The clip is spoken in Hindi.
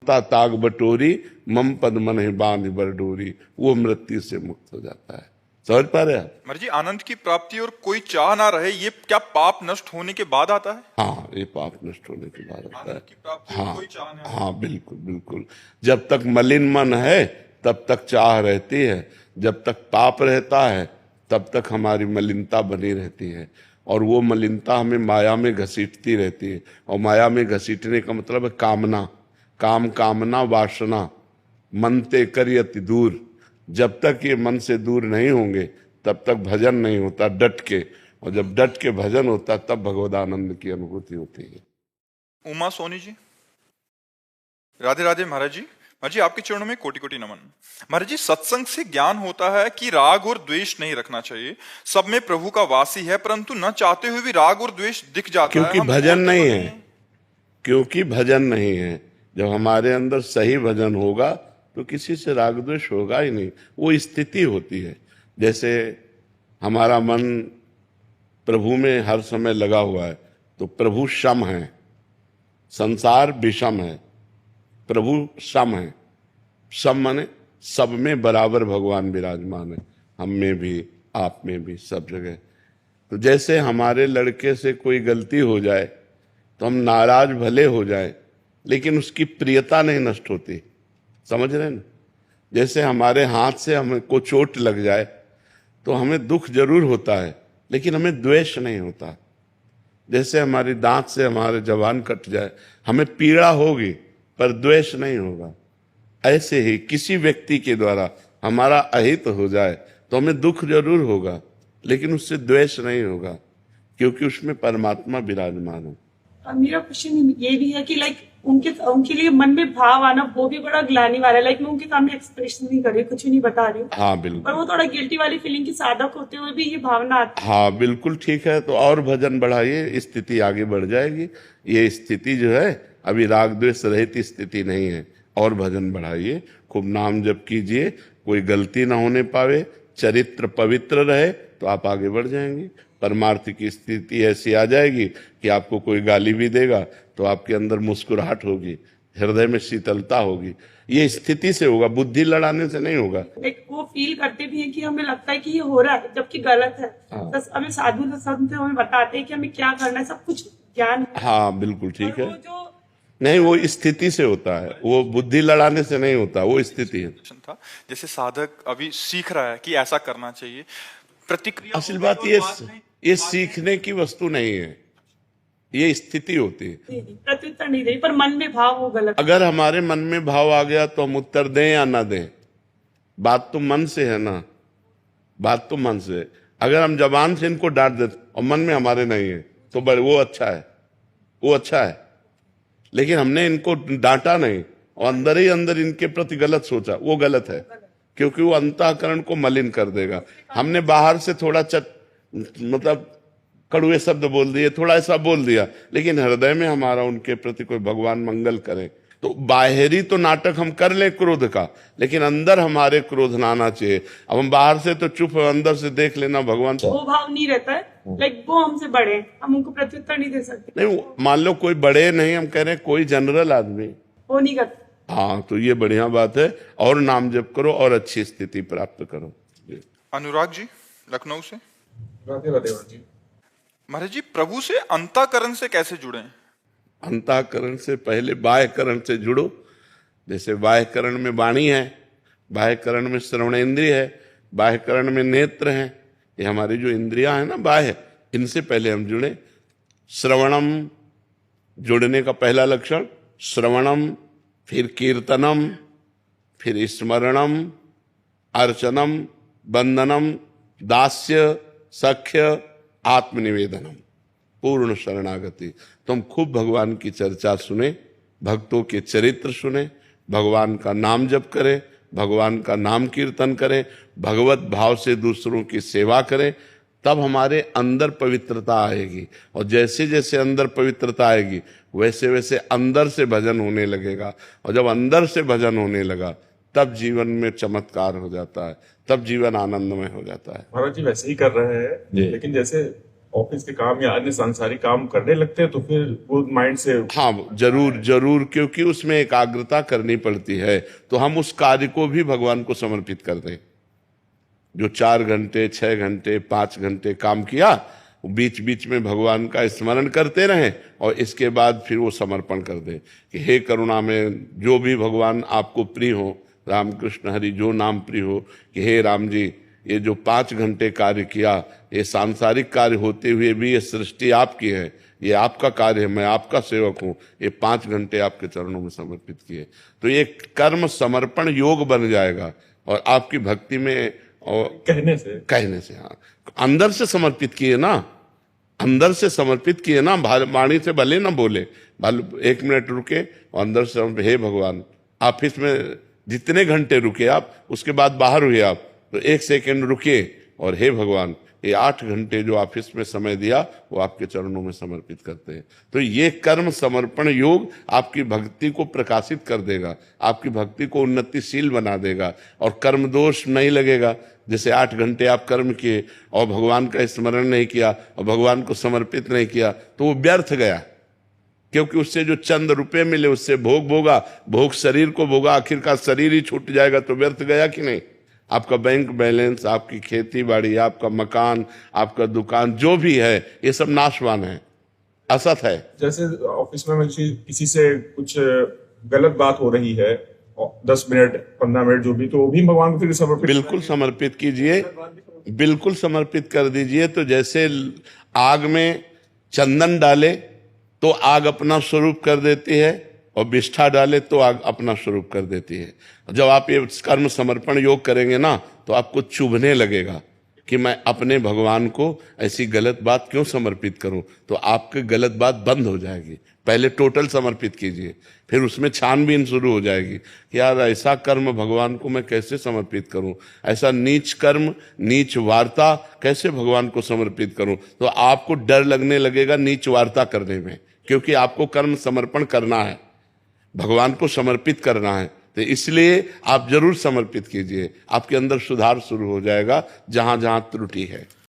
ताग बटोरी मम पद मन है बांध बरडोरी, वो मृत्यु से मुक्त हो जाता है। समझ पा रहे आप? महाराज जी, आनंद की प्राप्ति और कोई चाह ना रहे, ये क्या पाप नष्ट होने के बाद आता है? हाँ, ये पाप नष्ट होने के बाद आता है। आनंद की प्राप्ति और हाँ कोई चाह ना रहे। हाँ, बिल्कुल बिल्कुल। जब तक मलिन मन है तब तक चाह रहती है, जब तक पाप रहता है तब तक हमारी मलिनता बनी रहती है, और वो मलिनता हमें माया में घसीटती रहती है। और माया में घसीटने का मतलब है कामना, काम कामना वासना मन ते करियति दूर। जब तक ये मन से दूर नहीं होंगे तब तक भजन नहीं होता डट के, और जब डट के भजन होता तब भगवदानंद की अनुभूति होती है। उमा सोनी जी, राधे राधे महाराज जी। महाराज जी, आपके चरणों में कोटि कोटि नमन। महाराज जी, सत्संग से ज्ञान होता है कि राग और द्वेष नहीं रखना चाहिए, सब में प्रभु का वासी है, परंतु न चाहते हुए भी राग और द्वेष दिख जाता है। क्योंकि भजन नहीं है, क्योंकि भजन नहीं है। जब हमारे अंदर सही भजन होगा तो किसी से राग द्वेष होगा ही नहीं, वो स्थिति होती है। जैसे हमारा मन प्रभु में हर समय लगा हुआ है तो प्रभु सम है, संसार विषम है, प्रभु सम है। सम माने सब में बराबर भगवान विराजमान है, हम में भी, आप में भी, सब जगह। तो जैसे हमारे लड़के से कोई गलती हो जाए तो हम नाराज भले हो जाए लेकिन उसकी प्रियता नहीं नष्ट होती। समझ रहे हैं ना? जैसे हमारे हाथ से हमको चोट लग जाए तो हमें दुख जरूर होता है लेकिन हमें द्वेष नहीं होता। जैसे हमारी दांत से हमारे जबान कट जाए, हमें पीड़ा होगी पर द्वेष नहीं होगा। ऐसे ही किसी व्यक्ति के द्वारा हमारा अहित हो जाए तो हमें दुख जरूर होगा लेकिन उससे द्वेष नहीं होगा, क्योंकि उसमें परमात्मा विराजमान है। मेरा क्वेश्चन ये भी है कि उनके लिए मन में भाव आना वो भी बड़ा ग्लानि वाला है। मैं उनके सामने एक्सप्रेशन नहीं कर रही, कुछ नहीं बता रही। हाँ बिल्कुल। पर वो थोड़ा गिल्टी वाली फीलिंग की साधक होते हुए भी ये भावना आती है। हाँ बिल्कुल ठीक है, तो और भजन बढ़ाइए, स्थिति आगे बढ़ जाएगी। ये स्थिति जो है अभी राग द्वेष रहित स्थिति नहीं है, और भजन बढ़ाइए, खूब नाम जप कीजिए, कोई गलती ना होने पावे, चरित्र पवित्र रहे तो आप आगे बढ़ जाएंगे। परमार्थ की स्थिति ऐसी आ जाएगी कि आपको कोई गाली भी देगा तो आपके अंदर मुस्कुराहट होगी, हृदय में शीतलता होगी। ये स्थिति से होगा, बुद्धि लड़ाने से नहीं होगा। वो फील करते भी हैं कि हमें लगता है कि ये हो रहा है जबकि गलत है। हाँ। हमें साधु संत हमें बताते हैं कि हमें क्या करना है, सब कुछ ज्ञान है। हाँ बिल्कुल ठीक है। जो नहीं, वो स्थिति से होता है, वो बुद्धि लड़ाने से नहीं होता, वो स्थिति है। था जैसे साधक अभी सीख रहा है कि ऐसा करना चाहिए, प्रतिक्रिया असल बात ये सीखने की वस्तु नहीं है, ये स्थिति होती है। प्रत्युत्तर नहीं दे, पर मन में भाव वो गलत। अगर हमारे मन में भाव आ गया तो हम उत्तर दें या ना दें, बात तो मन से है ना, बात तो मन से। अगर हम जबान से इनको डांट देते और मन में हमारे नहीं है तो बड़े वो अच्छा है, वो अच्छा है। लेकिन हमने इनको डांटा नहीं और अंदर ही अंदर इनके प्रति गलत सोचा, वो गलत है, क्योंकि वो अंतःकरण को मलिन कर देगा। हमने बाहर से थोड़ा मतलब कड़वे शब्द बोल दिए, थोड़ा ऐसा बोल दिया, लेकिन हृदय में हमारा उनके प्रति कोई भगवान मंगल करे। तो बाहरी तो नाटक हम कर ले क्रोध का, लेकिन अंदर हमारे क्रोध ना आना चाहिए। अब हम बाहर से तो चुप, अंदर से देख लेना भगवान। वो भाव नहीं रहता है, वो हमसे बड़े, हम उनको प्रत्युत्तर नहीं दे सकते। नहीं, मान लो कोई बड़े नहीं, हम कह रहे हैं कोई जनरल आदमी, वो नहीं करते। हाँ, तो ये बढ़िया बात है। और नाम जप करो और अच्छी स्थिति प्राप्त करो। अनुराग जी, लखनऊ से। राधे राधे जी। महाराज जी, प्रभु से अंतःकरण से कैसे जुड़े? अंतःकरण से पहले बाह्यकरण से जुड़ो। जैसे बाह्यकरण में वाणी है, बाह्यकरण में श्रवणेंद्रिय है, बाह्यकरण में नेत्र है। ये हमारी जो इंद्रियां हैं ना बाह्य, इनसे पहले हम जुड़े। श्रवणम, जुड़ने का पहला लक्षण श्रवणम, फिर कीर्तनम, फिर स्मरणम, अर्चनम, वंदनम, दास्य, सख्य, आत्मनिवेदनम, पूर्ण शरणागति। तो हम खूब भगवान की चर्चा सुने, भक्तों के चरित्र सुने, भगवान का नाम जप करें, भगवान का नाम कीर्तन करें, भगवत भाव से दूसरों की सेवा करें, तब हमारे अंदर पवित्रता आएगी। और जैसे जैसे अंदर पवित्रता आएगी वैसे वैसे अंदर से भजन होने लगेगा, और जब अंदर से भजन होने लगा तब जीवन में चमत्कार हो जाता है, तब जीवन आनंदमय हो जाता है। महाराज जी वैसे ही कर रहे हैं, लेकिन जैसे ऑफिस के काम या अन्य सांसारिक काम करने लगते हैं तो फिर वो माइंड से हाँ, जरूर जरूर, क्योंकि उसमें एकाग्रता करनी पड़ती है, तो हम उस कार्य को भी भगवान को समर्पित कर दें। जो 4 घंटे 6 घंटे 5 घंटे काम किया, बीच बीच में भगवान का स्मरण करते रहें और इसके बाद फिर वो समर्पण कर दें कि हे करुणा में जो भी भगवान आपको प्रिय हो, रामकृष्ण हरि जो नाम प्रिय हो, कि हे राम जी ये जो 5 घंटे कार्य किया, ये सांसारिक कार्य होते हुए भी ये सृष्टि आपकी है, ये आपका कार्य है, मैं आपका सेवक हूँ, ये 5 घंटे आपके चरणों में समर्पित किए, तो ये कर्म समर्पण योग बन जाएगा और आपकी भक्ति में और कहने से हाँ, अंदर से समर्पित किए ना, अंदर से समर्पित किए ना, वाणी से भले ना बोले, 1 मिनट रुके और अंदर से हे भगवान, ऑफिस में जितने घंटे रुके आप, उसके बाद बाहर हुए आप, तो 1 सेकंड रुके और हे भगवान ये 8 घंटे जो ऑफिस में समय दिया वो आपके चरणों में समर्पित करते हैं। तो ये कर्म समर्पण योग आपकी भक्ति को प्रकाशित कर देगा, आपकी भक्ति को उन्नतिशील बना देगा और कर्म दोष नहीं लगेगा। जैसे 8 घंटे आप कर्म किए और भगवान का स्मरण नहीं किया और भगवान को समर्पित नहीं किया तो वो व्यर्थ गया, क्योंकि उससे जो चंद रुपए मिले उससे भोग भोगा, भोग शरीर को भोगा, आखिरकार शरीर ही छूट जाएगा, तो व्यर्थ गया कि नहीं। आपका बैंक बैलेंस, आपकी खेती बाड़ी, आपका मकान, आपका दुकान जो भी है, ये सब नाशवान है, असत है। जैसे ऑफिस में किसी से कुछ गलत बात हो रही है, 10 मिनट 15 मिनट जो भी, तो वो भी भगवान को फिर समर्पित, बिल्कुल समर्पित कीजिए, बिल्कुल समर्पित कर दीजिए। तो जैसे आग में चंदन डाले तो आग अपना स्वरूप कर देती है और विष्ठा डाले तो आग अपना स्वरूप कर देती है। जब आप ये कर्म समर्पण योग करेंगे ना, तो आपको चुभने लगेगा कि मैं अपने भगवान को ऐसी गलत बात क्यों समर्पित करूं, तो आपकी गलत बात बंद हो जाएगी। पहले टोटल समर्पित कीजिए, फिर उसमें छानबीन शुरू हो जाएगी कि यार ऐसा कर्म भगवान को मैं कैसे समर्पित करूं, ऐसा नीच कर्म, नीच वार्ता कैसे भगवान को समर्पित करूं। तो आपको डर लगने लगेगा नीच वार्ता करने में, क्योंकि आपको कर्म समर्पण करना है, भगवान को समर्पित करना है। तो इसलिए आप जरूर समर्पित कीजिए, आपके अंदर सुधार शुरू हो जाएगा जहां जहां त्रुटि है।